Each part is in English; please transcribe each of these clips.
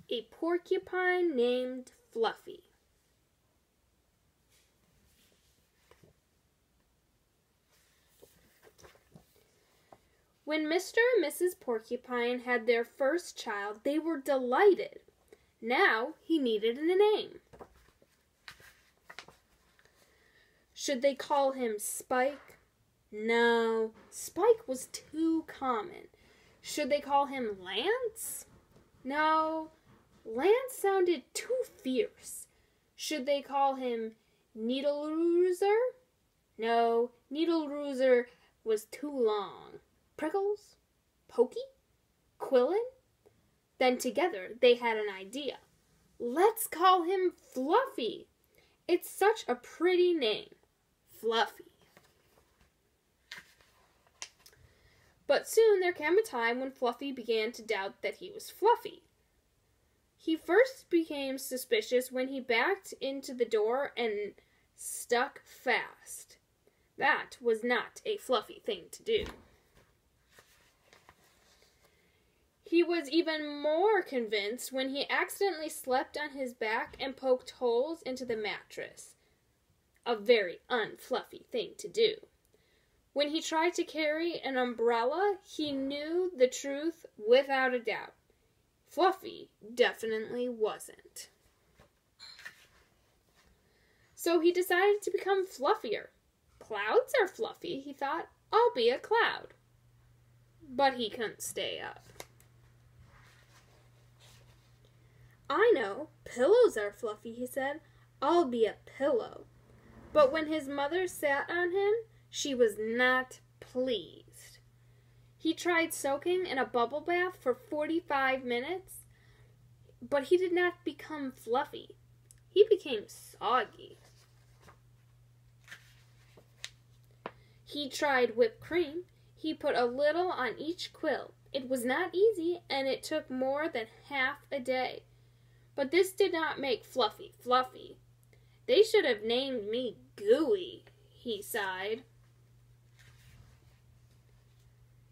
A porcupine named Fluffy. When Mr. and Mrs. Porcupine had their first child, they were delighted. Now he needed a name. Should they call him Spike? No, Spike was too common. Should they call him Lance? No, Lance sounded too fierce. Should they call him Needle Rooser? No, Needle Rooser was too long. Prickles? Pokey? Quillin? Then together they had an idea. Let's call him Fluffy. It's such a pretty name. Fluffy. But soon there came a time when Fluffy began to doubt that he was Fluffy. He first became suspicious when he backed into the door and stuck fast. That was not a Fluffy thing to do. He was even more convinced when he accidentally slept on his back and poked holes into the mattress. A very unfluffy thing to do. When he tried to carry an umbrella, he knew the truth without a doubt. Fluffy definitely wasn't. So he decided to become fluffier. Clouds are fluffy, he thought. I'll be a cloud. But he couldn't stay up. I know, pillows are fluffy, he said. I'll be a pillow. But when his mother sat on him, she was not pleased. He tried soaking in a bubble bath for 45 minutes, but he did not become fluffy. He became soggy. He tried whipped cream. He put a little on each quill. It was not easy, and it took more than half a day. But this did not make Fluffy fluffy. They should have named me Gooey, he sighed.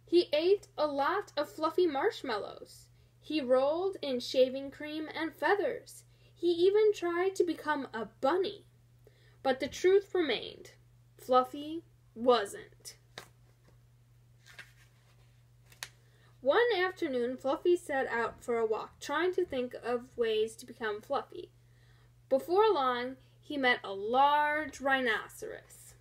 He ate a lot of fluffy marshmallows. He rolled in shaving cream and feathers. He even tried to become a bunny. But the truth remained. Fluffy wasn't. One afternoon, Fluffy set out for a walk, trying to think of ways to become fluffy. Before long, he met a large rhinoceros.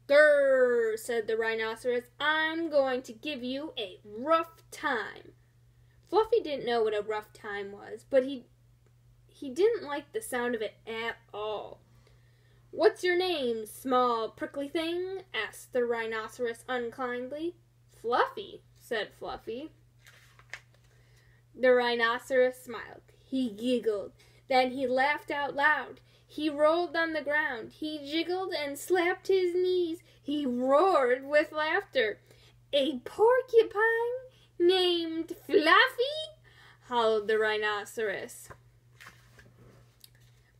"Grrr," said the rhinoceros, "I'm going to give you a rough time." Fluffy didn't know what a rough time was, but he didn't like the sound of it at all. "What's your name, small prickly thing?" asked the rhinoceros unkindly. "Fluffy," said Fluffy. The rhinoceros smiled. He giggled. Then he laughed out loud. He rolled on the ground. He jiggled and slapped his knees. He roared with laughter. "A porcupine named Fluffy?" howled the rhinoceros.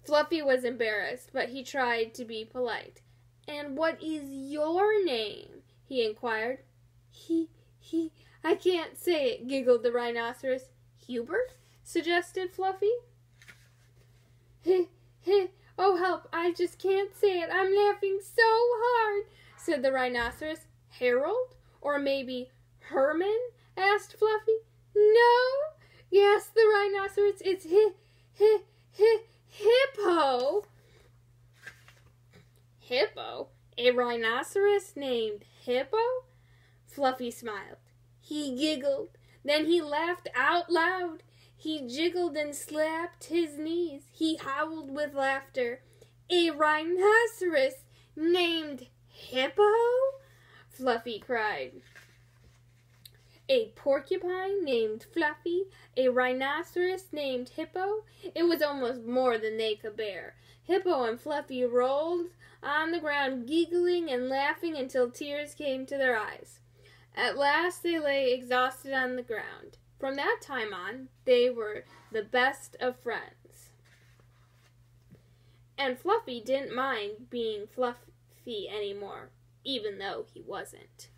Fluffy was embarrassed, but he tried to be polite. "And what is your name?" he inquired. I can't say it," giggled the rhinoceros. "Hubert?" suggested Fluffy. Oh help, I just can't say it. I'm laughing so hard," said the rhinoceros. "Harold? Or maybe Herman?" asked Fluffy. "No," gasped the rhinoceros. "It's Hippo." Hippo? A rhinoceros named Hippo? Fluffy smiled. He giggled. Then he laughed out loud. He jiggled and slapped his knees. He howled with laughter. "A rhinoceros named Hippo?" Fluffy cried. A porcupine named Fluffy, a rhinoceros named Hippo. It was almost more than they could bear. Hippo and Fluffy rolled on the ground, giggling and laughing until tears came to their eyes. At last they lay exhausted on the ground. From that time on, they were the best of friends. And Fluffy didn't mind being Fluffy anymore, even though he wasn't.